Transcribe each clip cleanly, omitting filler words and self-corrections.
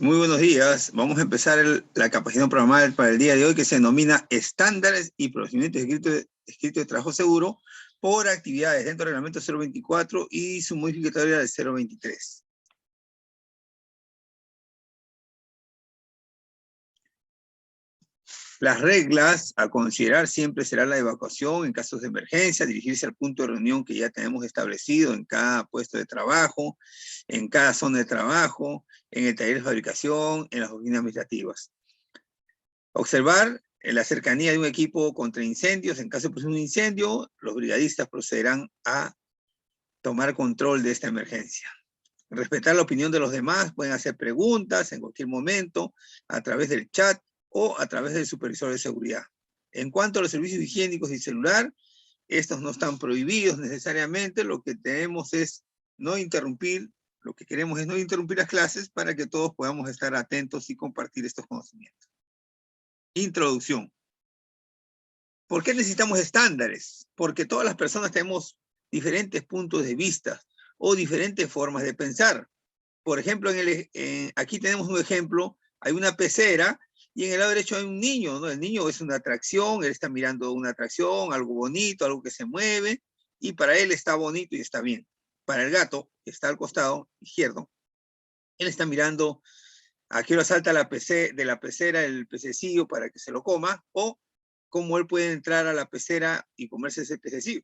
Muy buenos días. Vamos a empezar la capacitación programada para el día de hoy, que se denomina Estándares y Procedimientos Escritos de Trabajo Seguro por actividades dentro del reglamento 024 y su modificatoria del 023. Las reglas a considerar siempre será la evacuación en casos de emergencia, dirigirse al punto de reunión que ya tenemos establecido en cada puesto de trabajo, en cada zona de trabajo, en el taller de fabricación, en las oficinas administrativas. Observar en la cercanía de un equipo contra incendios. En caso de un incendio, los brigadistas procederán a tomar control de esta emergencia. Respetar la opinión de los demás, pueden hacer preguntas en cualquier momento, a través del chat o a través del supervisor de seguridad. En cuanto a los servicios higiénicos y celular, estos no están prohibidos necesariamente, lo que tenemos es no interrumpir, lo que queremos es no interrumpir las clases para que todos podamos estar atentos y compartir estos conocimientos. Introducción. ¿Por qué necesitamos estándares? Porque todas las personas tenemos diferentes puntos de vista o diferentes formas de pensar. Por ejemplo, aquí tenemos un ejemplo, hay una pecera y en el lado derecho hay un niño, ¿no? El niño es una atracción, él está mirando una atracción, algo bonito, algo que se mueve, y para él está bonito y está bien. Para el gato, que está al costado izquierdo, él está mirando a qué hora salta de la pecera el pececillo para que se lo coma, o cómo él puede entrar a la pecera y comerse ese pececillo.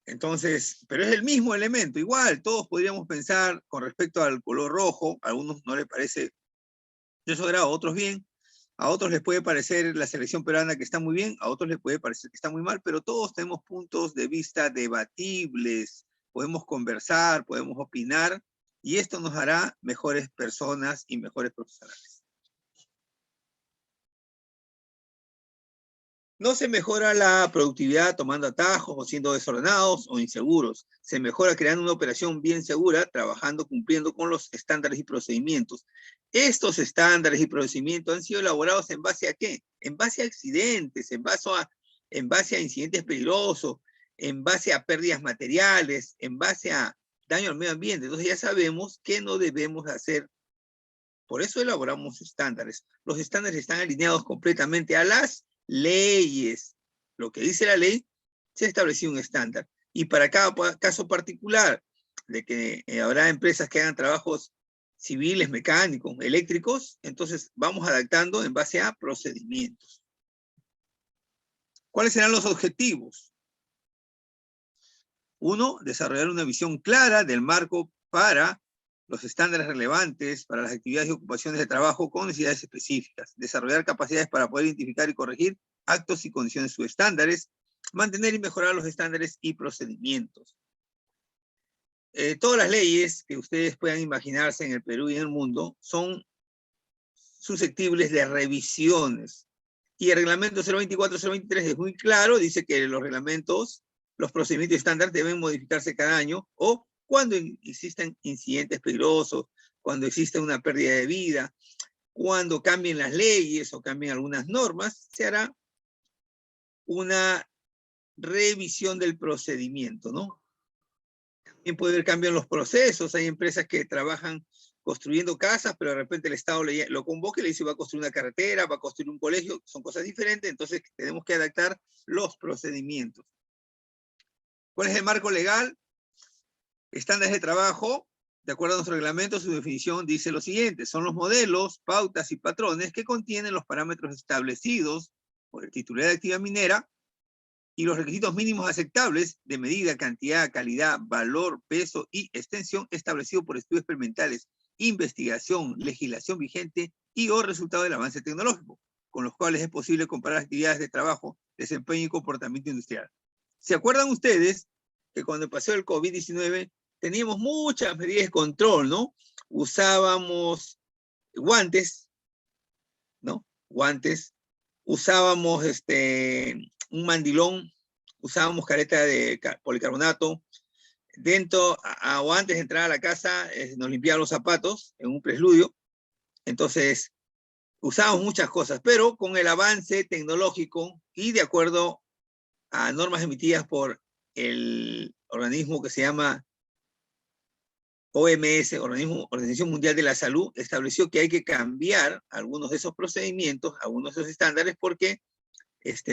Entonces, pero es el mismo elemento, igual, todos podríamos pensar con respecto al color rojo, a algunos no les parece de su agrado, a otros bien, a otros les puede parecer la selección peruana que está muy bien, a otros les puede parecer que está muy mal, pero todos tenemos puntos de vista debatibles, podemos conversar, podemos opinar, y esto nos hará mejores personas y mejores profesionales. No se mejora la productividad tomando atajos o siendo desordenados o inseguros. Se mejora creando una operación bien segura, trabajando, cumpliendo con los estándares y procedimientos. Estos estándares y procedimientos han sido elaborados ¿en base a qué? En base a accidentes, en base a incidentes peligrosos, en base a pérdidas materiales, en base a daño al medio ambiente. Entonces ya sabemos qué no debemos hacer. Por eso elaboramos estándares. Los estándares están alineados completamente a las leyes. Lo que dice la ley, se ha establecido un estándar. Y para cada caso particular, de que habrá empresas que hagan trabajos civiles, mecánicos, eléctricos, entonces vamos adaptando en base a procedimientos. ¿Cuáles serán los objetivos? Uno, desarrollar una visión clara del marco para los estándares relevantes para las actividades y ocupaciones de trabajo con necesidades específicas, desarrollar capacidades para poder identificar y corregir actos y condiciones subestándares, mantener y mejorar los estándares y procedimientos. Todas las leyes que ustedes puedan imaginarse en el Perú y en el mundo son susceptibles de revisiones. Y el reglamento 024-023 es muy claro, dice que los reglamentos, los procedimientos estándar deben modificarse cada año o cuando existen incidentes peligrosos, cuando existe una pérdida de vida, cuando cambien las leyes o cambien algunas normas, se hará una revisión del procedimiento, ¿no? También puede haber cambio en los procesos, hay empresas que trabajan construyendo casas, pero de repente el Estado lo convoca y le dice va a construir una carretera, va a construir un colegio, son cosas diferentes, entonces tenemos que adaptar los procedimientos. ¿Cuál es el marco legal? Estándares de trabajo, de acuerdo a nuestro reglamento, su definición dice lo siguiente: son los modelos, pautas y patrones que contienen los parámetros establecidos por el titular de actividad minera y los requisitos mínimos aceptables de medida, cantidad, calidad, valor, peso y extensión establecidos por estudios experimentales, investigación, legislación vigente y o resultado del avance tecnológico, con los cuales es posible comparar actividades de trabajo, desempeño y comportamiento industrial. ¿Se acuerdan ustedes que cuando pasó el COVID-19 teníamos muchas medidas de control, ¿no? Usábamos guantes, ¿no? Guantes, usábamos un mandilón, usábamos careta de policarbonato, dentro o antes de entrar a la casa nos limpiaban los zapatos en un preludio, entonces usábamos muchas cosas, pero con el avance tecnológico y de acuerdo a normas emitidas por el organismo que se llama OMS, Organización Mundial de la Salud, estableció que hay que cambiar algunos de esos procedimientos, algunos de esos estándares, porque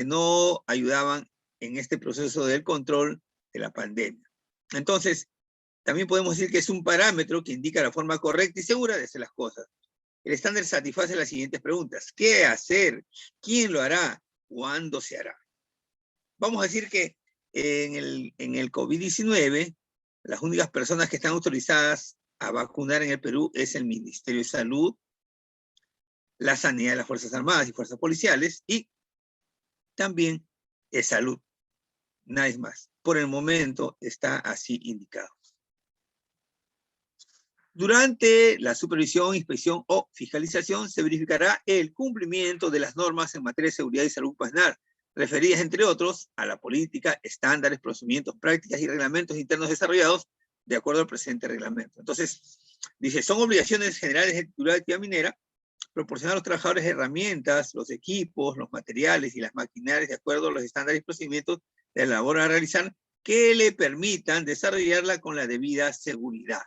no ayudaban en este proceso del control de la pandemia. Entonces, también podemos decir que es un parámetro que indica la forma correcta y segura de hacer las cosas. El estándar satisface las siguientes preguntas: ¿qué hacer? ¿Quién lo hará? ¿Cuándo se hará? Vamos a decir que en el COVID-19, las únicas personas que están autorizadas a vacunar en el Perú es el Ministerio de Salud, la Sanidad de las Fuerzas Armadas y Fuerzas Policiales, y también es Salud. Nadie más. Por el momento está así indicado. Durante la supervisión, inspección o fiscalización se verificará el cumplimiento de las normas en materia de seguridad y salud ocupacional, referidas, entre otros, a la política, estándares, procedimientos, prácticas y reglamentos internos desarrollados de acuerdo al presente reglamento. Entonces, dice, son obligaciones generales de titular de actividad minera proporcionar a los trabajadores herramientas, los equipos, los materiales y las maquinarias de acuerdo a los estándares y procedimientos de la labor a realizar que le permitan desarrollarla con la debida seguridad.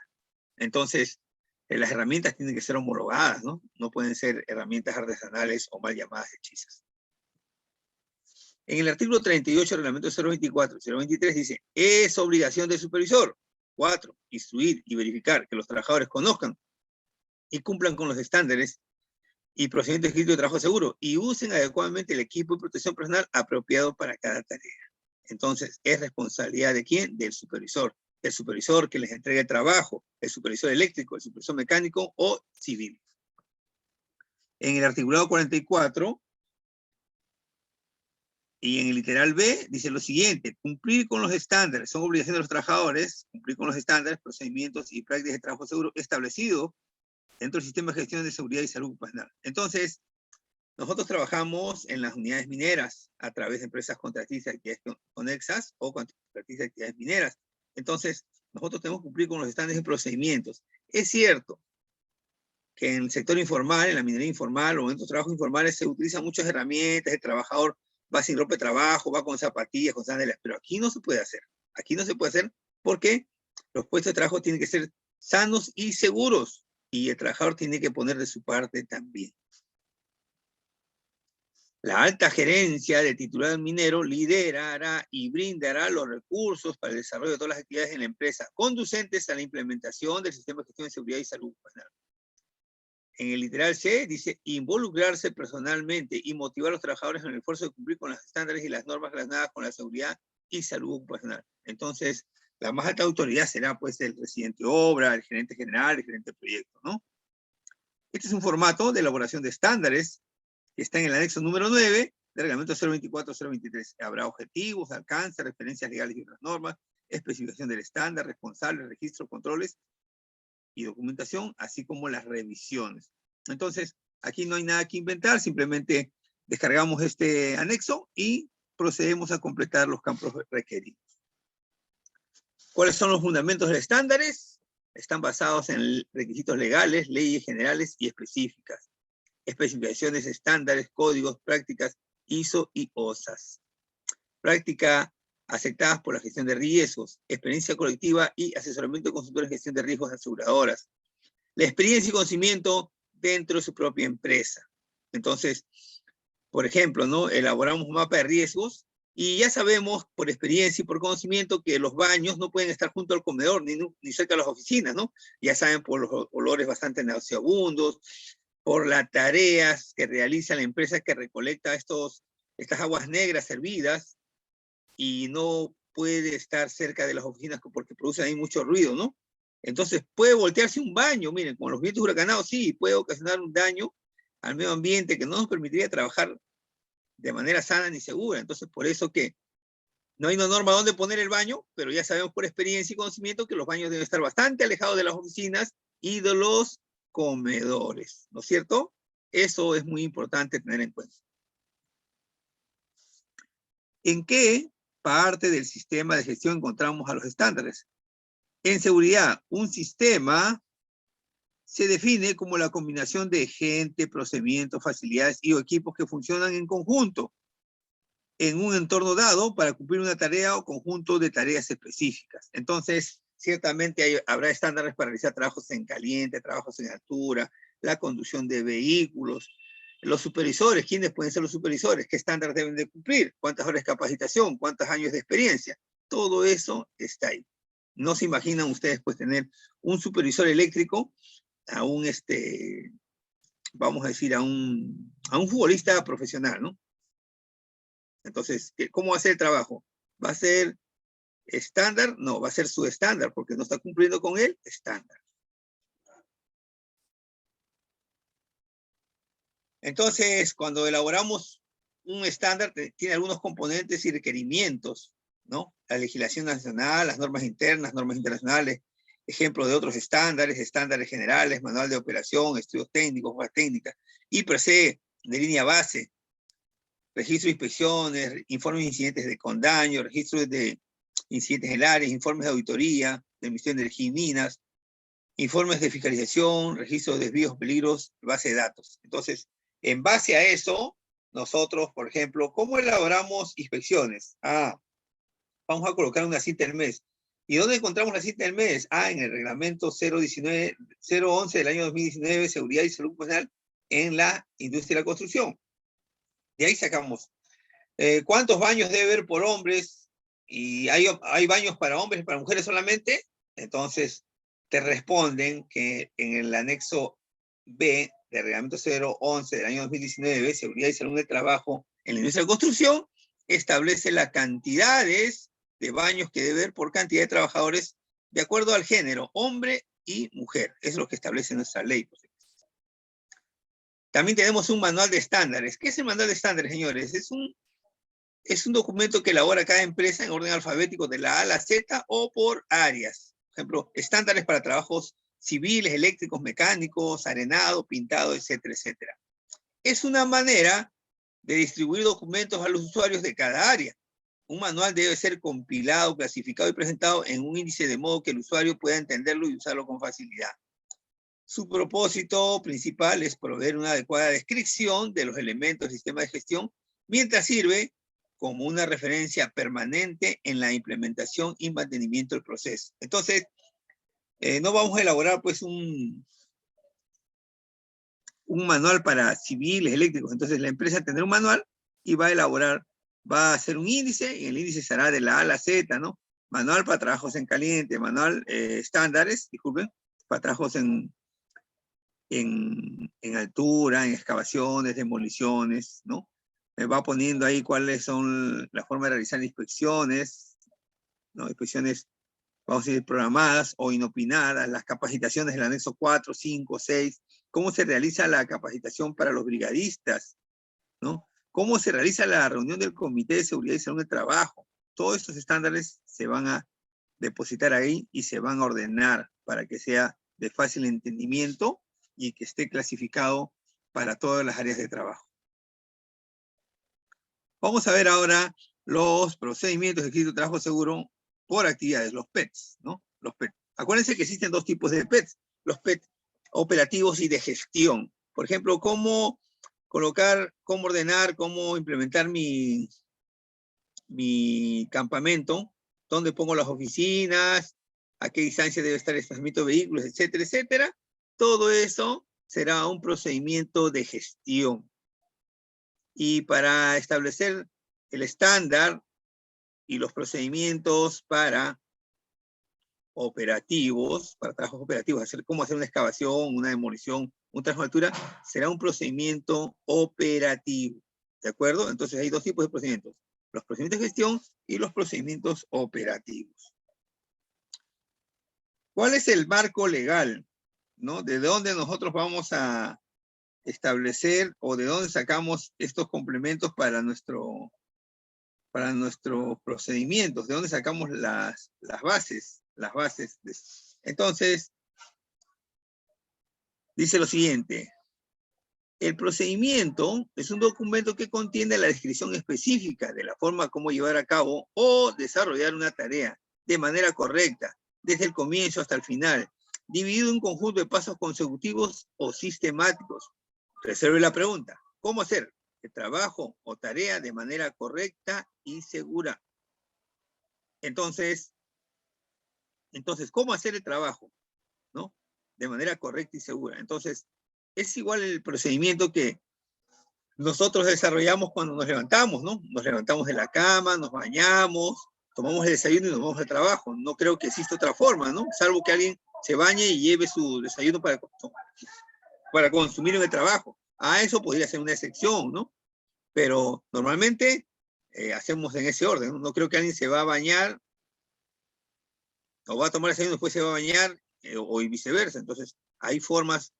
Entonces, las herramientas tienen que ser homologadas, ¿no? No pueden ser herramientas artesanales o mal llamadas hechizas. En el artículo 38 del reglamento 024 y 023 dice, es obligación del supervisor. 4. Instruir y verificar que los trabajadores conozcan y cumplan con los estándares y procedimientos escritos de trabajo seguro y usen adecuadamente el equipo de protección personal apropiado para cada tarea. Entonces, ¿es responsabilidad de quién? Del supervisor. El supervisor que les entrega el trabajo, el supervisor eléctrico, el supervisor mecánico o civil. En el articulado 44 y en el literal B dice lo siguiente: cumplir con los estándares, son obligaciones de los trabajadores, cumplir con los estándares, procedimientos y prácticas de trabajo seguro establecidos dentro del sistema de gestión de seguridad y salud ocupacional. Entonces, nosotros trabajamos en las unidades mineras a través de empresas contratistas de actividades conexas o contratistas de actividades mineras. Entonces, nosotros tenemos que cumplir con los estándares y procedimientos. Es cierto que en el sector informal, en la minería informal o en otros trabajos informales se utilizan muchas herramientas, el trabajador va sin ropa de trabajo, va con zapatillas, con sandalias, pero aquí no se puede hacer. Aquí no se puede hacer porque los puestos de trabajo tienen que ser sanos y seguros y el trabajador tiene que poner de su parte también. La alta gerencia del titular minero liderará y brindará los recursos para el desarrollo de todas las actividades en la empresa conducentes a la implementación del sistema de gestión de seguridad y salud ocupacional. En el literal C dice involucrarse personalmente y motivar a los trabajadores en el esfuerzo de cumplir con los estándares y las normas relacionadas con la seguridad y salud ocupacional. Entonces, la más alta autoridad será pues el presidente de obra, el gerente general, el gerente de proyecto, ¿no? Este es un formato de elaboración de estándares que está en el anexo número 9 del reglamento 024-023. Habrá objetivos, alcance, referencias legales y otras normas, especificación del estándar, responsables, registros, controles y documentación, así como las revisiones. Entonces, aquí no hay nada que inventar, simplemente descargamos este anexo y procedemos a completar los campos requeridos. ¿Cuáles son los fundamentos de estándares? Están basados en requisitos legales, leyes generales y específicas, especificaciones, estándares, códigos, prácticas ISO y OSAS. Práctica aceptadas por la gestión de riesgos, experiencia colectiva y asesoramiento de consultores de gestión de riesgos de aseguradoras. La experiencia y conocimiento dentro de su propia empresa. Entonces, por ejemplo, ¿no? Elaboramos un mapa de riesgos y ya sabemos por experiencia y por conocimiento que los baños no pueden estar junto al comedor ni cerca de las oficinas, ¿no? Ya saben por los olores bastante nauseabundos, por las tareas que realiza la empresa que recolecta estas aguas negras servidas y no puede estar cerca de las oficinas porque producen ahí mucho ruido, ¿no? Entonces puede voltearse un baño, miren, con los vientos huracanados sí, puede ocasionar un daño al medio ambiente que no nos permitiría trabajar de manera sana ni segura. Entonces por eso que no hay una norma donde poner el baño, pero ya sabemos por experiencia y conocimiento que los baños deben estar bastante alejados de las oficinas y de los comedores, ¿no es cierto? Eso es muy importante tener en cuenta. ¿En qué parte del sistema de gestión encontramos a los estándares? En seguridad, un sistema se define como la combinación de gente, procedimientos, facilidades y equipos que funcionan en conjunto en un entorno dado para cumplir una tarea o conjunto de tareas específicas. Entonces, Ciertamente habrá estándares para realizar trabajos en caliente, trabajos en altura, la conducción de vehículos. Los supervisores, ¿quiénes pueden ser los supervisores? ¿Qué estándares deben de cumplir? ¿Cuántas horas de capacitación? ¿Cuántos años de experiencia? Todo eso está ahí. No se imaginan ustedes pues tener un supervisor eléctrico a un, vamos a decir, a un futbolista profesional, ¿no? Entonces, ¿cómo va a ser el trabajo? ¿Va a ser estándar? No, va a ser su estándar, porque no está cumpliendo con el estándar. Entonces, cuando elaboramos un estándar, tiene algunos componentes y requerimientos, ¿no? La legislación nacional, las normas internas, normas internacionales, ejemplo de otros estándares, estándares generales, manual de operación, estudios técnicos, hojas técnicas, y per se, de línea base, registro de inspecciones, informes de incidentes con daño, registros de incidentes en el área, informes de auditoría, de emisión de energía y minas, informes de fiscalización, registro de desvíos, peligros, base de datos. Entonces, en base a eso, nosotros, por ejemplo, ¿cómo elaboramos inspecciones? Vamos a colocar una cita del mes. ¿Y dónde encontramos la cita del mes? En el reglamento 011 del año 2019, Seguridad y Salud Ocupacional en la industria de la construcción. De ahí sacamos cuántos baños debe haber por hombres, y hay baños para hombres y para mujeres solamente. Entonces, te responden que en el anexo B del reglamento 011 del año 2019, Seguridad y Salud del Trabajo en la industria de la construcción, establece las cantidades de baños que debe haber por cantidad de trabajadores de acuerdo al género, hombre y mujer. Eso es lo que establece nuestra ley. También tenemos un manual de estándares. ¿Qué es el manual de estándares, señores? Es un documento que elabora cada empresa en orden alfabético de la A a la Z o por áreas. Por ejemplo, estándares para trabajos civiles, eléctricos, mecánicos, arenado, pintado, etcétera, etcétera. Es una manera de distribuir documentos a los usuarios de cada área. Un manual debe ser compilado, clasificado y presentado en un índice de modo que el usuario pueda entenderlo y usarlo con facilidad. Su propósito principal es proveer una adecuada descripción de los elementos del sistema de gestión, mientras sirve como una referencia permanente en la implementación y mantenimiento del proceso. Entonces, no vamos a elaborar pues un manual para civiles, eléctricos. Entonces la empresa tendrá un manual y va a hacer un índice, y el índice será de la A a la Z, ¿no? Manual para trabajos en caliente, manual estándares, disculpen, para trabajos en altura, en excavaciones, demoliciones, ¿no? Me va poniendo ahí cuáles son las formas de realizar inspecciones, ¿no? Inspecciones, vamos a decir, programadas o inopinadas, las capacitaciones del anexo 4, 5, 6, cómo se realiza la capacitación para los brigadistas, ¿no? Cómo se realiza la reunión del Comité de Seguridad y Salud del Trabajo. Todos estos estándares se van a depositar ahí y se van a ordenar para que sea de fácil entendimiento y que esté clasificado para todas las áreas de trabajo. Vamos a ver ahora los procedimientos de escrito de trabajo seguro por actividades, los PETs, ¿no? Los PET. Acuérdense que existen dos tipos de PETs, los PET operativos y de gestión. Por ejemplo, cómo colocar, cómo ordenar, cómo implementar mi campamento, dónde pongo las oficinas, a qué distancia debe estar el estacionamiento de vehículos, etcétera, etcétera. Todo eso será un procedimiento de gestión. Y para establecer el estándar y los procedimientos para operativos, para trabajos operativos, cómo hacer una excavación, una demolición, un trabajo de altura, será un procedimiento operativo. ¿De acuerdo? Entonces hay dos tipos de procedimientos: los procedimientos de gestión y los procedimientos operativos. ¿Cuál es el marco legal, ¿no? ¿De dónde nosotros vamos a establecer o de dónde sacamos estos complementos para nuestros procedimientos? ¿De dónde sacamos las bases? Entonces, dice lo siguiente: el procedimiento es un documento que contiene la descripción específica de la forma como llevar a cabo o desarrollar una tarea de manera correcta, desde el comienzo hasta el final, dividido en un conjunto de pasos consecutivos o sistemáticos. Reserve la pregunta: ¿cómo hacer el trabajo o tarea de manera correcta y segura? Entonces, Entonces, ¿cómo hacer el trabajo? ¿No? De manera correcta y segura. Entonces, es igual el procedimiento que nosotros desarrollamos cuando nos levantamos, ¿no? Nos levantamos de la cama, nos bañamos, tomamos el desayuno y nos vamos al trabajo. No creo que exista otra forma, ¿no? Salvo que alguien se bañe y lleve su desayuno para consumir en el trabajo. A eso podría ser una excepción, ¿no? Pero normalmente hacemos en ese orden, ¿no? No creo que alguien se va a bañar o va a tomar desayuno y después se va a bañar o viceversa. Entonces, hay formas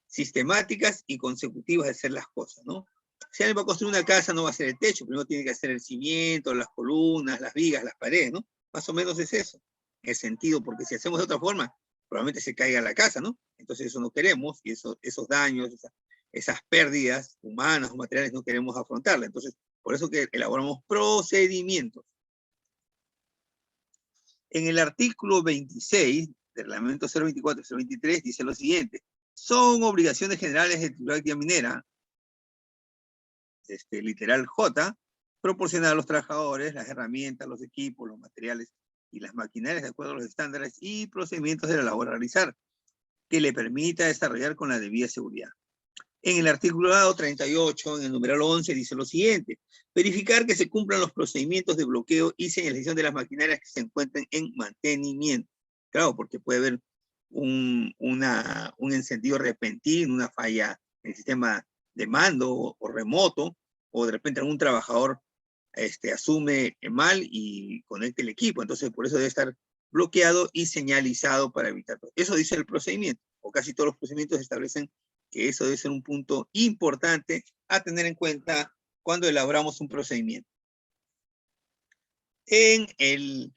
sistemáticas y consecutivas de hacer las cosas, ¿no? Si alguien va a construir una casa, no va a hacer el techo, primero tiene que hacer el cimiento, las columnas, las vigas, las paredes, ¿no? Más o menos es eso, el sentido, porque si hacemos de otra forma, probablemente se caiga la casa, ¿no? Entonces eso no queremos, y esos daños, esas pérdidas humanas o materiales no queremos afrontarla. Entonces, por eso que elaboramos procedimientos. En el artículo 26 del reglamento 024-023 dice lo siguiente: son obligaciones generales de titular de actividad minera, literal J, proporcionar a los trabajadores las herramientas, los equipos, los materiales y las maquinarias de acuerdo a los estándares y procedimientos de la labor a realizar, que le permita desarrollar con la debida seguridad. En el articulado 38, en el numeral 11, dice lo siguiente: verificar que se cumplan los procedimientos de bloqueo y señalización de las maquinarias que se encuentren en mantenimiento. Claro, porque puede haber un encendido repentino, una falla en el sistema de mando o remoto, o de repente algún trabajador asume mal y conecta el equipo. Entonces, por eso debe estar bloqueado y señalizado para evitarlo. Eso dice el procedimiento, o casi todos los procedimientos establecen que eso debe ser un punto importante a tener en cuenta cuando elaboramos un procedimiento. En el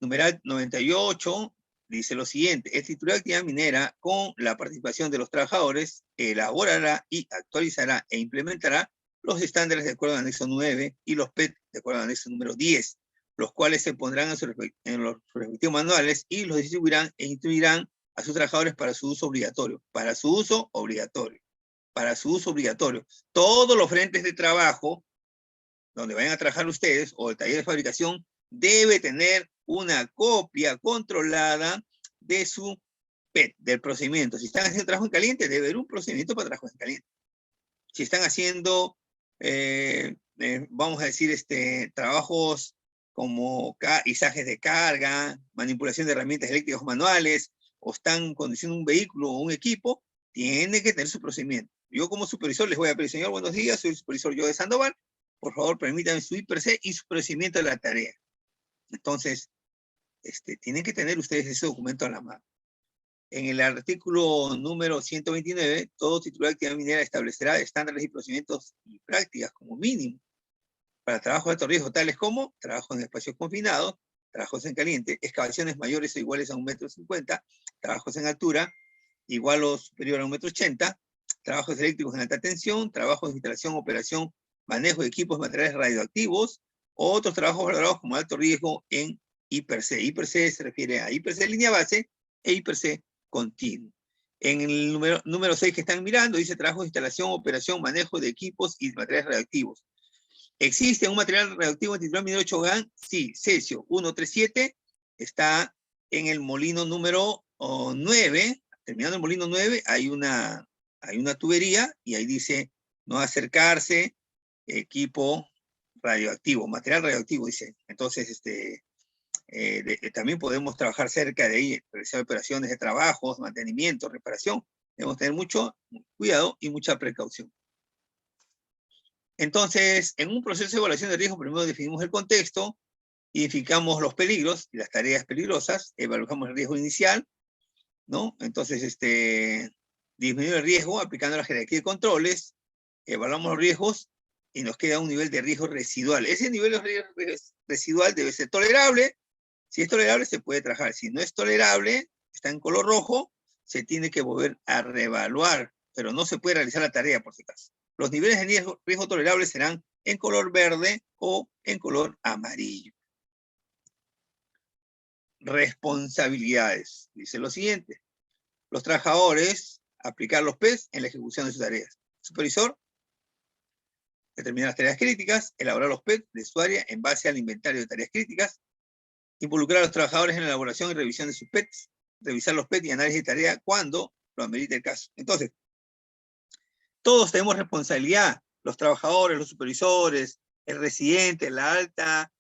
numeral 98 dice lo siguiente: el titular de actividad minera, con la participación de los trabajadores, elaborará y actualizará e implementará los estándares de acuerdo al anexo 9 y los PET de acuerdo al anexo número 10, los cuales se pondrán en los respectivos manuales y los distribuirán e instruirán a sus trabajadores para su uso obligatorio. Para su uso obligatorio. Para su uso obligatorio. Todos los frentes de trabajo donde vayan a trabajar ustedes o el taller de fabricación debe tener una copia controlada de su PET, del procedimiento. Si están haciendo trabajo en caliente, debe haber un procedimiento para trabajo en caliente. Si están haciendo, vamos a decir, trabajos como izajes de carga, manipulación de herramientas eléctricas o manuales, o están conduciendo un vehículo o un equipo, tiene que tener su procedimiento. Yo como supervisor les voy a pedir: señor, buenos días, soy el supervisor yo de Sandoval, por favor permítanme su IPRC y su procedimiento de la tarea. Entonces, tienen que tener ustedes ese documento a la mano. En el artículo número 129, todo titular de actividad minera establecerá estándares y procedimientos y prácticas como mínimo para trabajos de alto riesgo, tales como trabajos en espacios confinados, trabajos en caliente, excavaciones mayores o iguales a 1,50 m, trabajos en altura igual o superior a 1,80 m, trabajos eléctricos en alta tensión, trabajos de instalación, operación, manejo de equipos, materiales radioactivos, o otros trabajos valorados como alto riesgo en IPRC. IPRC se refiere a IPRC de línea base e IPRC continuo. En el número 6 que están mirando, dice trabajos de instalación, operación, manejo de equipos y materiales radioactivos. ¿Existe un material radioactivo en titular minero Chogán? Sí, cesio 137, está en el molino número 9, terminando el molino 9, hay una tubería y ahí dice no acercarse, equipo radioactivo, material radioactivo, dice. Entonces, también podemos trabajar cerca de ahí, realizar operaciones de trabajos, mantenimiento, reparación. Debemos tener mucho cuidado y mucha precaución. Entonces, en un proceso de evaluación de riesgo, primero definimos el contexto, identificamos los peligros y las tareas peligrosas, evaluamos el riesgo inicial, ¿no? Entonces, disminuir el riesgo aplicando la jerarquía de controles, evaluamos los riesgos y nos queda un nivel de riesgo residual. Ese nivel de riesgo residual debe ser tolerable. Si es tolerable, se puede trabajar. Si no es tolerable, está en color rojo, se tiene que volver a reevaluar, pero no se puede realizar la tarea por si acaso. Los niveles de riesgo tolerables serán en color verde o en color amarillo. Responsabilidades. Dice lo siguiente: los trabajadores aplicar los PES en la ejecución de sus tareas. Supervisor, determinar las tareas críticas, elaborar los PES de su área en base al inventario de tareas críticas, Involucrar a los trabajadores en la elaboración y revisión de sus PETs, revisar los PET y análisis de tarea cuando lo amerite el caso. Entonces, todos tenemos responsabilidad, los trabajadores, los supervisores, el residente, la alta,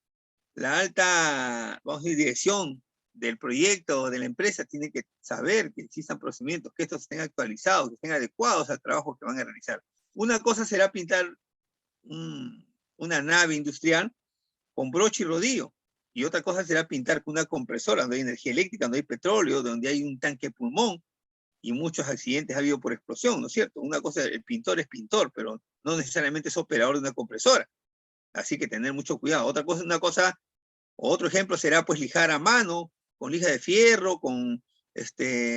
vamos a decir, dirección del proyecto o de la empresa tiene que saber que existan procedimientos, que estos estén actualizados, que estén adecuados al trabajo que van a realizar. Una cosa será pintar una nave industrial con broche y rodillo, y otra cosa será pintar con una compresora, donde hay energía eléctrica, donde hay petróleo, donde hay un tanque pulmón, y muchos accidentes ha habido por explosión, ¿no es cierto? Una cosa, el pintor es pintor, pero no necesariamente es operador de una compresora. Así que tener mucho cuidado. Otra cosa, otro ejemplo será pues lijar a mano, con lija de fierro, con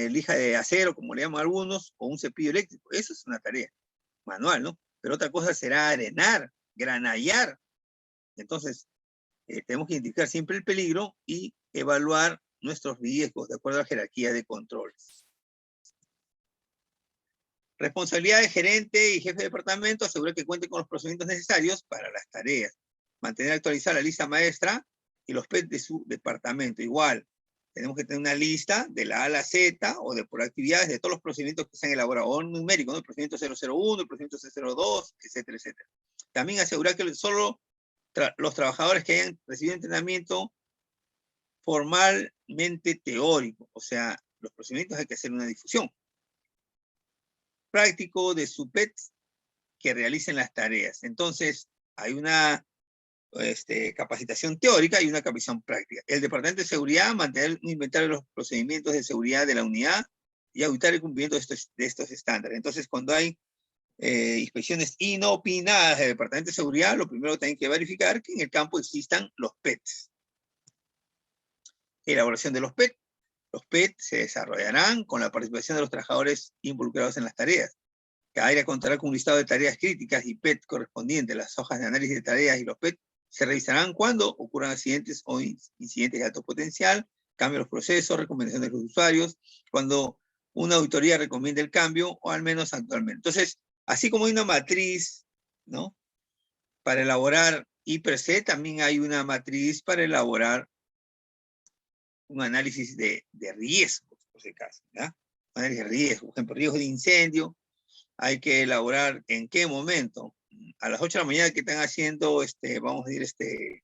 lija de acero, como le llaman algunos, o un cepillo eléctrico. Eso es una tarea manual, ¿no? Pero otra cosa será arenar, granallar. Entonces, tenemos que identificar siempre el peligro y evaluar nuestros riesgos de acuerdo a la jerarquía de controles. Responsabilidad de gerente y jefe de departamento, asegurar que cuenten con los procedimientos necesarios para las tareas. Mantener actualizada la lista maestra y los PET de su departamento. Igual, tenemos que tener una lista de la A a la Z o de por actividades de todos los procedimientos que se han elaborado, o numérico, ¿no? El procedimiento 001, el procedimiento 002, etcétera, etcétera. También asegurar que solo los trabajadores que hayan recibido entrenamiento formalmente teórico, o sea, los procedimientos hay que hacer una difusión práctico de su PET que realicen las tareas. Entonces, hay una capacitación teórica y una capacitación práctica. El Departamento de Seguridad mantener un inventario de los procedimientos de seguridad de la unidad y auditar el cumplimiento de estos estándares. Entonces, cuando hay inspecciones inopinadas del Departamento de Seguridad, lo primero que tienen que verificar que en el campo existan los PETs. Elaboración de los PET. Los PET se desarrollarán con la participación de los trabajadores involucrados en las tareas. Cada área contará con un listado de tareas críticas y PET correspondientes. Las hojas de análisis de tareas y los PET se revisarán cuando ocurran accidentes o incidentes de alto potencial, cambio de los procesos, recomendaciones de los usuarios, cuando una auditoría recomiende el cambio, o al menos actualmente. Entonces, así como hay una matriz, ¿no?, para elaborar I+C, también hay una matriz para elaborar un análisis de riesgos, por si acaso, ¿ya? Análisis de riesgos, por ejemplo, riesgos de incendio, hay que elaborar en qué momento. A las 8 de la mañana que están haciendo, vamos a decir,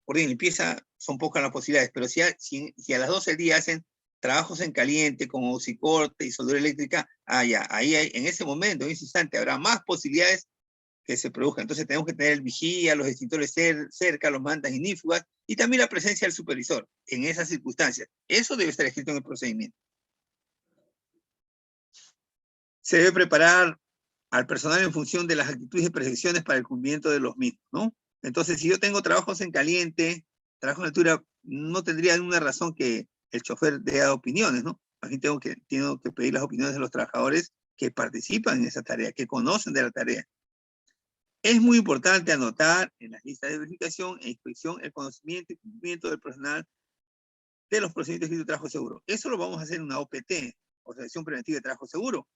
orden de limpieza, son pocas las posibilidades, pero si a las 12 del día hacen trabajos en caliente, con oxicorte y soldadura eléctrica, ya, ahí en ese momento, en ese instante, habrá más posibilidades que se produzcan. Entonces tenemos que tener el vigía, los extintores cerca, los mantas ignífugas, y también la presencia del supervisor en esas circunstancias. Eso debe estar escrito en el procedimiento. Se debe preparar al personal en función de las actitudes y percepciones para el cumplimiento de los mismos, ¿no? Entonces, si yo tengo trabajos en caliente, trabajo en altura, no tendría ninguna razón que el chofer dé opiniones, ¿no? Más bien tengo que pedir las opiniones de los trabajadores que participan en esa tarea, que conocen de la tarea. Es muy importante anotar en las listas de verificación e inspección el conocimiento y cumplimiento del personal de los procedimientos de trabajo seguro. Eso lo vamos a hacer en una OPT, Observación Preventiva de Trabajo Seguro,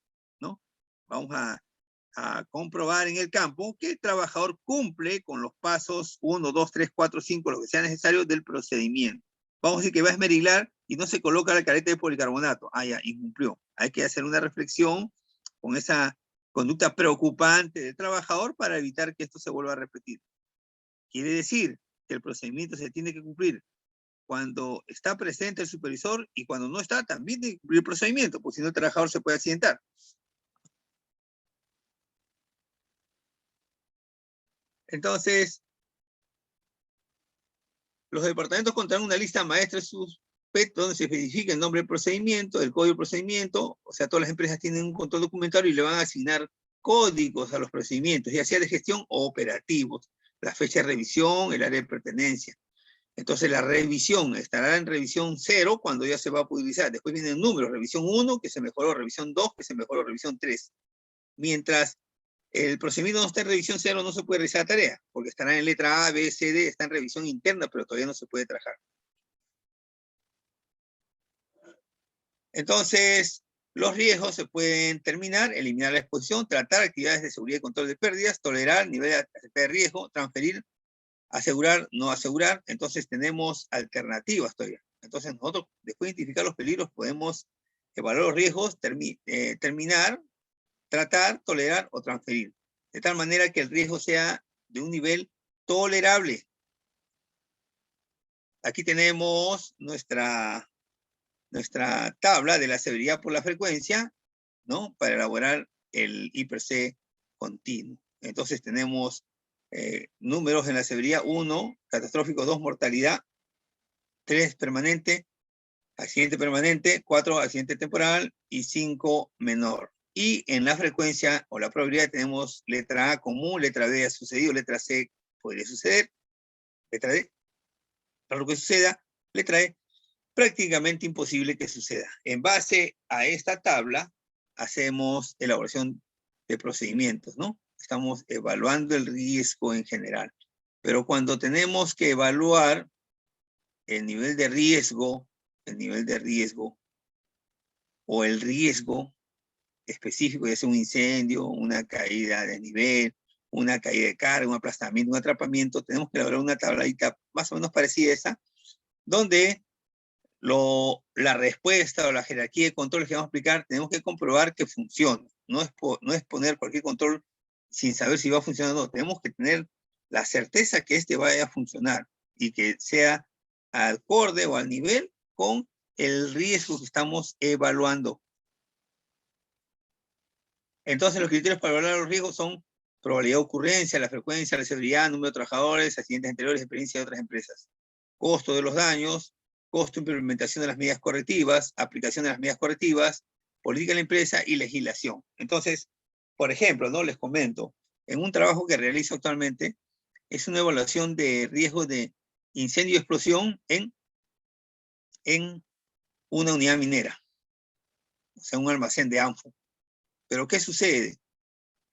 ¿no? Vamos a comprobar en el campo que el trabajador cumple con los pasos 1, 2, 3, 4, 5, lo que sea necesario del procedimiento. Vamos a decir que va a esmerilar y no se coloca la careta de policarbonato. Ya, incumplió. Hay que hacer una reflexión con esa conducta preocupante del trabajador para evitar que esto se vuelva a repetir. Quiere decir que el procedimiento se tiene que cumplir cuando está presente el supervisor, y cuando no está, también tiene que cumplir el procedimiento, porque si no el trabajador se puede accidentar. Entonces, los departamentos contarán una lista maestra de sus PET donde se especifica el nombre del procedimiento, el código del procedimiento. O sea, todas las empresas tienen un control documentario y le van a asignar códigos a los procedimientos, ya sea de gestión o operativos, la fecha de revisión, el área de pertenencia. Entonces la revisión estará en revisión 0 cuando ya se va a utilizar. Después vienen números, revisión 1 que se mejoró, revisión 2 que se mejoró, revisión 3. Mientras el procedimiento no está en revisión 0, no se puede realizar la tarea, porque estará en letra A, B, C, D, está en revisión interna, pero todavía no se puede trabajar. Entonces, los riesgos se pueden terminar, eliminar la exposición, tratar actividades de seguridad y control de pérdidas, tolerar nivel de riesgo, transferir asegurar, no asegurar, entonces tenemos alternativas todavía. Entonces nosotros, después de identificar los peligros, podemos evaluar los riesgos, terminar, tratar, tolerar o transferir. De tal manera que el riesgo sea de un nivel tolerable. Aquí tenemos nuestra tabla de la severidad por la frecuencia, ¿no? Para elaborar el IPC continuo. Entonces tenemos números en la severidad: 1, catastrófico; 2, mortalidad; 3, permanente; accidente permanente; 4, accidente temporal; y 5, menor. Y en la frecuencia o la probabilidad tenemos letra A, común; letra B, ha sucedido; letra C, podría suceder; letra D, para lo que suceda; letra E, prácticamente imposible que suceda. En base a esta tabla hacemos elaboración de procedimientos, ¿no? Estamos evaluando el riesgo en general. Pero cuando tenemos que evaluar el nivel de riesgo o el riesgo específico, ya sea un incendio, una caída de nivel, una caída de carga, un aplastamiento, un atrapamiento, tenemos que elaborar una tabladita más o menos parecida a esa, donde la respuesta o la jerarquía de controles que vamos a aplicar, tenemos que comprobar que funciona. No es poner cualquier control sin saber si va a funcionar o no. Tenemos que tener la certeza que este vaya a funcionar y que sea acorde o al nivel con el riesgo que estamos evaluando. Entonces, los criterios para evaluar los riesgos son probabilidad de ocurrencia, la frecuencia, la severidad, número de trabajadores, accidentes anteriores, experiencia de otras empresas, costo de los daños, costo de implementación de las medidas correctivas, aplicación de las medidas correctivas, política de la empresa y legislación. Entonces, por ejemplo, ¿no? Les comento, en un trabajo que realizo actualmente, es una evaluación de riesgo de incendio y explosión en una unidad minera, o sea, un almacén de ANFO. Pero ¿qué sucede?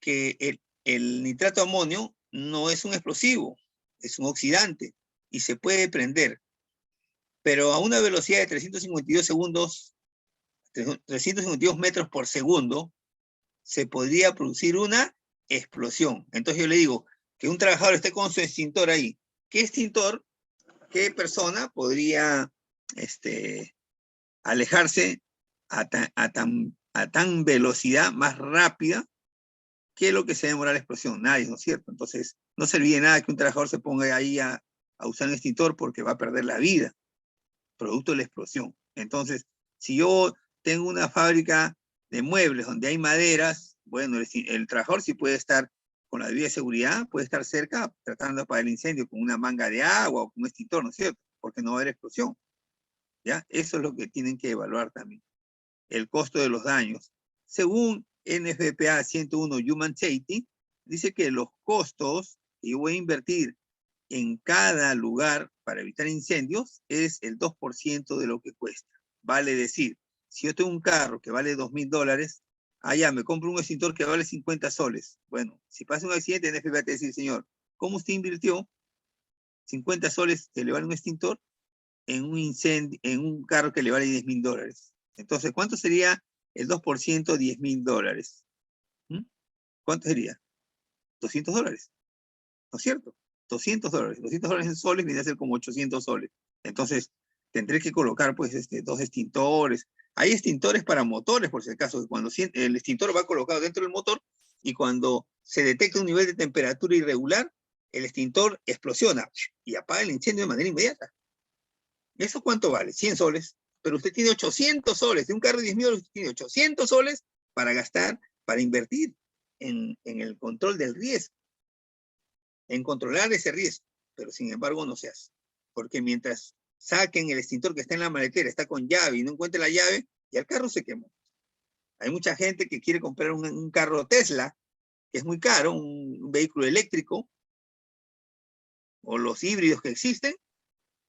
Que el nitrato de amonio no es un explosivo, es un oxidante y se puede prender. Pero a una velocidad de 352 metros por segundo, se podría producir una explosión. Entonces yo le digo que un trabajador esté con su extintor ahí. ¿Qué extintor, qué persona podría alejarse a tan velocidad más rápida que lo que se demora la explosión? Nadie, ¿no es cierto? Entonces no serviría de nada que un trabajador se ponga ahí a usar un extintor, porque va a perder la vida producto de la explosión. Entonces, si yo tengo una fábrica de muebles donde hay maderas, bueno, el trabajador sí puede estar con la debida seguridad, puede estar cerca tratando de apagar el incendio con una manga de agua o con un extintor, ¿no es cierto? Porque no va a haber explosión. ¿Ya? Eso es lo que tienen que evaluar también. El costo de los daños. Según NFPA 101 Human Safety, dice que los costos que yo voy a invertir en cada lugar para evitar incendios es el 2% de lo que cuesta. Vale decir, si yo tengo un carro que vale $2,000, allá me compro un extintor que vale 50 soles. Bueno, si pasa un accidente, en FBA te dice, señor, ¿cómo usted invirtió 50 soles que le vale un extintor en un incendio, en un carro que le vale $10,000? Entonces, ¿cuánto sería el 2%, $10,000? ¿Cuánto sería? $200, ¿no es cierto? $200. $200 en soles viene a ser como 800 soles. Entonces, tendré que colocar, pues, 2 extintores. Hay extintores para motores, por si acaso, cuando el extintor va colocado dentro del motor y cuando se detecta un nivel de temperatura irregular, el extintor explosiona y apaga el incendio de manera inmediata. ¿Eso cuánto vale? 100 soles. Pero usted tiene 800 soles. De un carro de 10,000, usted tiene 800 soles para gastar, para invertir en el control del riesgo, en controlar ese riesgo, pero sin embargo no se hace. Porque mientras saquen el extintor que está en la maletera, está con llave y no encuentre la llave, ya el carro se quemó. Hay mucha gente que quiere comprar un carro Tesla, que es muy caro, un vehículo eléctrico, o los híbridos que existen,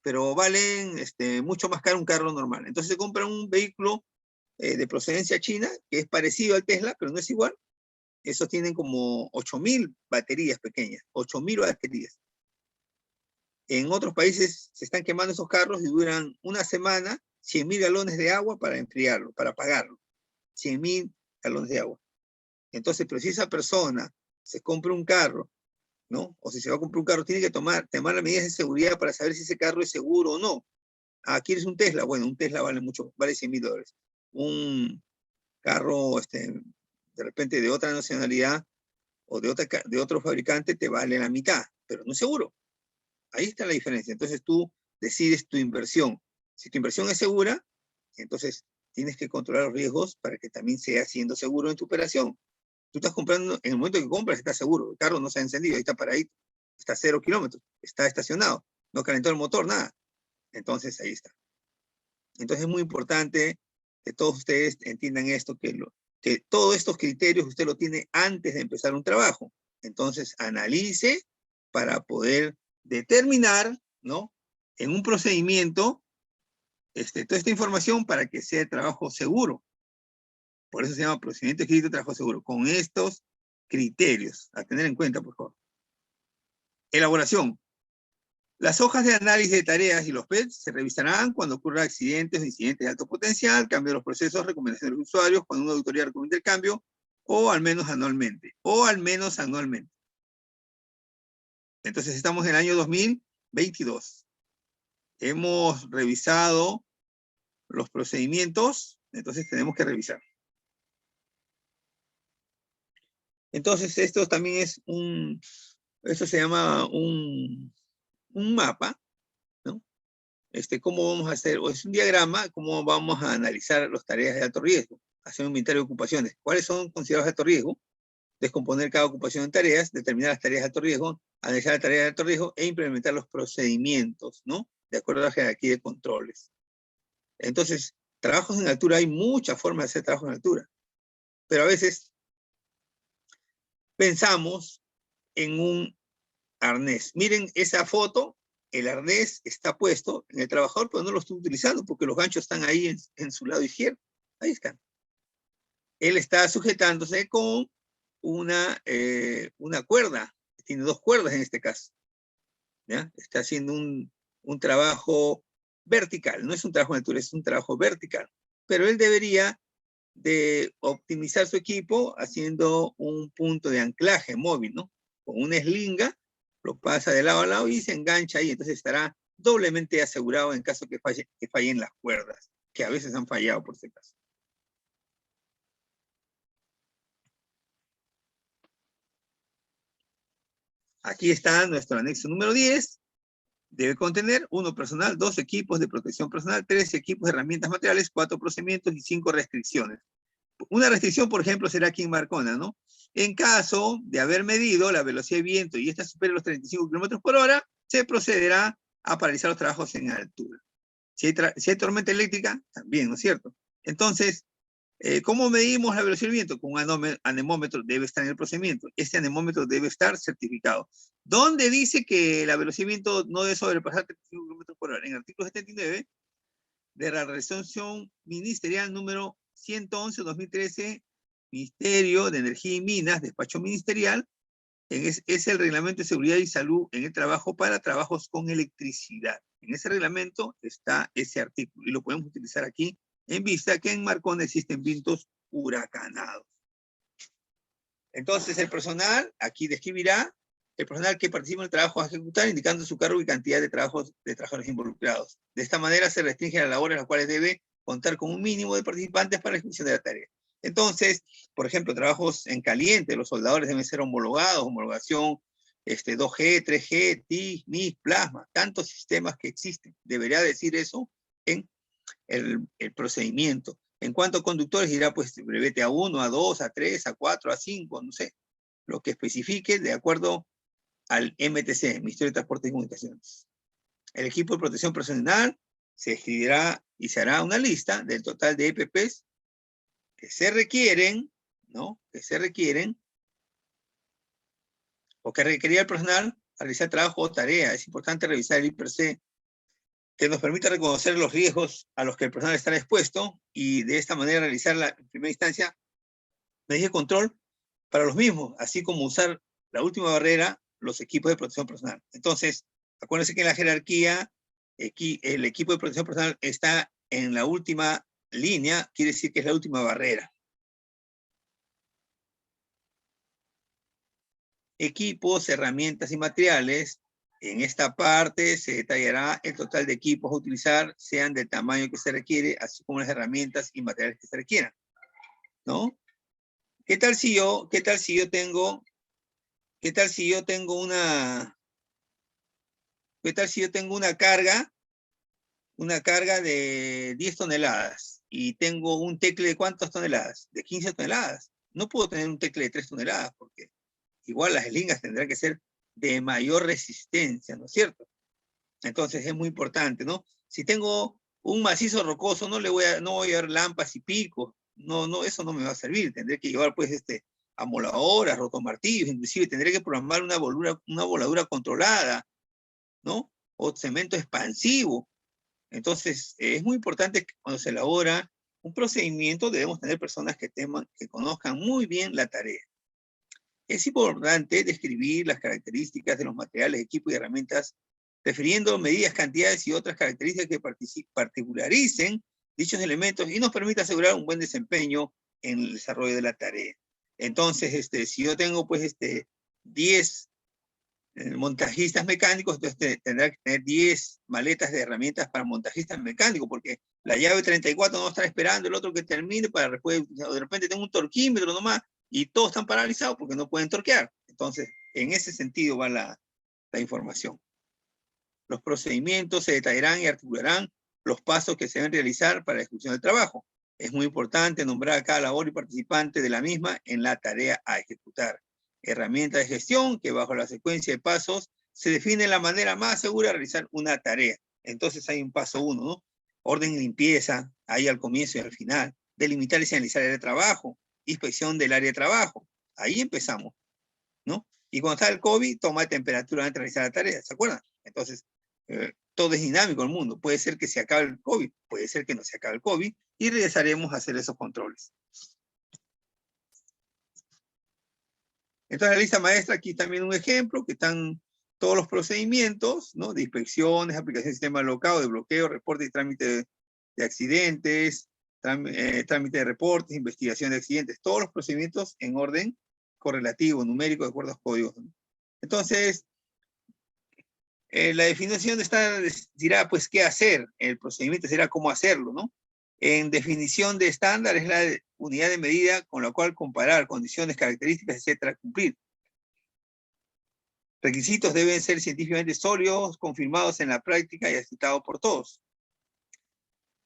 pero valen mucho más caro un carro normal. Entonces se compra un vehículo de procedencia china, que es parecido al Tesla, pero no es igual. Esos tienen como 8,000 baterías pequeñas, 8,000 baterías. En otros países se están quemando esos carros y duran una semana, 100,000 galones de agua para enfriarlo, para apagarlo. 100,000 galones de agua. Entonces, pero si esa persona se compra un carro ¿no? O si se va a comprar un carro, tiene que tomar las medidas de seguridad para saber si ese carro es seguro o no. Ah, ¿quieres un Tesla? Bueno, un Tesla vale mucho, vale $100,000. Un carro, de repente de otra nacionalidad o de otro fabricante te vale la mitad, pero no es seguro. Ahí está la diferencia. Entonces tú decides tu inversión. Si tu inversión es segura, entonces tienes que controlar los riesgos para que también sea siendo seguro en tu operación. Tú estás comprando, en el momento que compras, estás seguro. El carro no se ha encendido, ahí está paradito. Está a 0 kilómetros, está estacionado, no calentó el motor, nada. Entonces ahí está. Entonces es muy importante que todos ustedes entiendan esto, que todos estos criterios usted lo tiene antes de empezar un trabajo. Entonces analice para poder determinar, ¿no? En un procedimiento, toda esta información para que sea trabajo seguro. Por eso se llama procedimiento escrito de trabajo seguro, con estos criterios a tener en cuenta, por favor. Elaboración. Las hojas de análisis de tareas y los PETs se revisarán cuando ocurran accidentes o incidentes de alto potencial, cambio de los procesos, recomendaciones de los usuarios, cuando una auditoría recomienda el cambio, o al menos anualmente. Entonces estamos en el año 2022. Hemos revisado los procedimientos, entonces tenemos que revisar. Entonces esto también es esto se llama un mapa, ¿no? ¿Cómo vamos a hacer? O es un diagrama, cómo vamos a analizar las tareas de alto riesgo, hacer un inventario de ocupaciones. ¿Cuáles son considerados de alto riesgo? Descomponer cada ocupación en tareas, determinar las tareas de alto riesgo, analizar las tareas de alto riesgo e implementar los procedimientos, ¿no? De acuerdo a la jerarquía de controles. Entonces, trabajos en altura, hay muchas formas de hacer trabajo en altura, pero a veces pensamos en un arnés. Miren esa foto, el arnés está puesto en el trabajador, pero no lo estoy utilizando porque los ganchos están ahí en su lado izquierdo. Ahí están. Él está sujetándose con una cuerda. Tiene 2 cuerdas en este caso. ¿Ya? Está haciendo un trabajo vertical. No es un trabajo en altura, es un trabajo vertical. Pero él debería de optimizar su equipo haciendo un punto de anclaje móvil, ¿no? Con una eslinga, lo pasa de lado a lado y se engancha ahí, entonces estará doblemente asegurado en caso que fallen las cuerdas, que a veces han fallado por ese caso. Aquí está nuestro anexo número 10. Debe contener 1 personal, 2 equipos de protección personal, 3 equipos de herramientas materiales, 4 procedimientos y 5 restricciones. Una restricción, por ejemplo, será aquí en Marcona, ¿no? En caso de haber medido la velocidad de viento y esta supere los 35 km/h, se procederá a paralizar los trabajos en altura. Si hay tormenta eléctrica, también, ¿no es cierto? Entonces, ¿cómo medimos la velocidad del viento? Con un anemómetro, debe estar en el procedimiento. Este anemómetro debe estar certificado. ¿Dónde dice que la velocidad del viento no debe sobrepasar 35 km/h? En el artículo 79 de la resolución ministerial número 111-2013, Ministerio de Energía y Minas, despacho ministerial, es el reglamento de seguridad y salud en el trabajo para trabajos con electricidad. En ese reglamento está ese artículo y lo podemos utilizar aquí en vista que en Marcona existen vientos huracanados. Entonces el personal aquí describirá el personal que participa en el trabajo a ejecutar, indicando su cargo y cantidad de trabajadores involucrados. De esta manera se restringen las labores en las cuales debe contar con un mínimo de participantes para la ejecución de la tarea. Entonces, por ejemplo, trabajos en caliente, los soldadores deben ser homologados, homologación 2G, 3G, TIG, MIG, plasma, tantos sistemas que existen. Debería decir eso en el procedimiento. En cuanto a conductores, dirá pues brevete A1, A2, A3, A4, A5, no sé, lo que especifique de acuerdo al MTC, Ministerio de Transporte y Comunicaciones. El equipo de protección personal se escribirá y se hará una lista del total de EPPs que se requieren, ¿no? Que se requieren o que requería el personal a realizar trabajo o tarea. Es importante revisar el IPRC que nos permita reconocer los riesgos a los que el personal estará expuesto y de esta manera realizar en primera instancia medidas de control para los mismos, así como usar la última barrera, los equipos de protección personal. Entonces, acuérdense que en la jerarquía, el equipo de protección personal está en la última línea, quiere decir que es la última barrera. equipos, herramientas y materiales. En esta parte se detallará el total de equipos a utilizar, sean del tamaño que se requiere, así como las herramientas y materiales que se requieran, ¿no? ¿Qué tal si yo tengo una carga de 10 toneladas y tengo un tecle de ¿cuántas toneladas? De 15 toneladas. No puedo tener un tecle de 3 toneladas porque igual las eslingas tendrán que ser de mayor resistencia, ¿no es cierto? Entonces es muy importante, ¿no? Si tengo un macizo rocoso, no voy a llevar lampas y picos, no, eso no me va a servir. Tendré que llevar, pues, amoladoras, rotomartillos, inclusive tendré que programar una voladura controlada, ¿no? O cemento expansivo. Entonces, es muy importante que cuando se elabora un procedimiento debemos tener personas que conozcan muy bien la tarea. Es importante describir las características de los materiales, equipos y herramientas, refiriendo medidas, cantidades y otras características que particularicen dichos elementos y nos permita asegurar un buen desempeño en el desarrollo de la tarea. Entonces, si yo tengo, pues, 10 montajistas mecánicos, entonces tendrá que tener 10 maletas de herramientas para montajistas mecánicos, porque la llave 34 no está esperando el otro que termine para después, de repente tengo un torquímetro nomás, y todos están paralizados porque no pueden torquear. Entonces, en ese sentido va la información. Los procedimientos se detallarán y articularán los pasos que se deben realizar para la ejecución del trabajo. Es muy importante nombrar a cada labor y participante de la misma en la tarea a ejecutar. Herramienta de gestión que bajo la secuencia de pasos se define la manera más segura de realizar una tarea. Entonces hay un paso 1, ¿no? Orden y limpieza, ahí al comienzo y al final. Delimitar y señalizar el área de trabajo. Inspección del área de trabajo. Ahí empezamos, ¿no? Y cuando está el COVID, toma de temperatura antes de realizar la tarea, ¿se acuerdan? Entonces, todo es dinámico en el mundo. Puede ser que se acabe el COVID, puede ser que no se acabe el COVID, y regresaremos a hacer esos controles. Entonces, la lista maestra, aquí también un ejemplo, que están todos los procedimientos, ¿no? De inspecciones, aplicación de sistema locado, de bloqueo, reporte y trámite de accidentes, trámite de reportes, investigación de accidentes, todos los procedimientos en orden correlativo, numérico, de acuerdo a los códigos, ¿no? Entonces, la definición dirá, pues, qué hacer. El procedimiento será cómo hacerlo, ¿no? En definición de estándar es la unidad de medida con la cual comparar condiciones, características, etcétera, cumplir. Requisitos deben ser científicamente sólidos, confirmados en la práctica y aceptados por todos.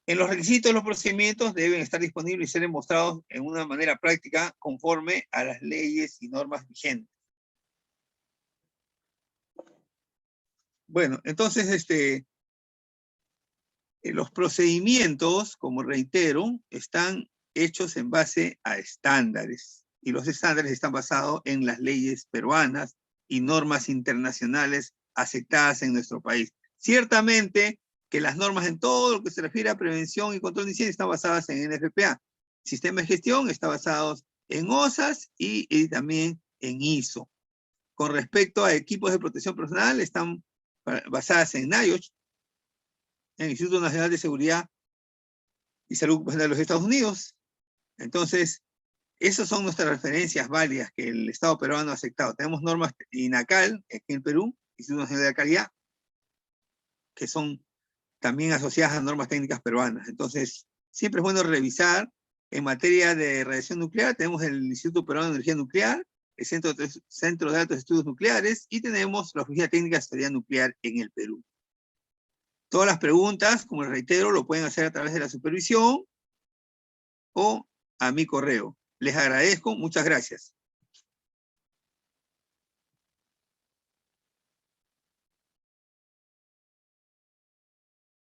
En los requisitos, los procedimientos deben estar disponibles y ser demostrados en una manera práctica conforme a las leyes y normas vigentes. Bueno, entonces, los procedimientos, como reitero, están hechos en base a estándares. Y los estándares están basados en las leyes peruanas y normas internacionales aceptadas en nuestro país. Ciertamente que las normas en todo lo que se refiere a prevención y control de incendios están basadas en NFPA. Sistema de gestión está basado en OSAS y también en ISO. Con respecto a equipos de protección personal, están basadas en NIOSH, en el Instituto Nacional de Seguridad y Salud de los Estados Unidos. Entonces, esas son nuestras referencias válidas que el Estado peruano ha aceptado. Tenemos normas INACAL, aquí en Perú, Instituto Nacional de la Calidad, que son también asociadas a normas técnicas peruanas. Entonces, siempre es bueno revisar. En materia de radiación nuclear, tenemos el Instituto Peruano de Energía Nuclear, el Centro de Altos Estudios Nucleares, y tenemos la Oficina Técnica de Seguridad Nuclear en el Perú. Todas las preguntas, como les reitero, lo pueden hacer a través de la supervisión o a mi correo. Les agradezco, muchas gracias.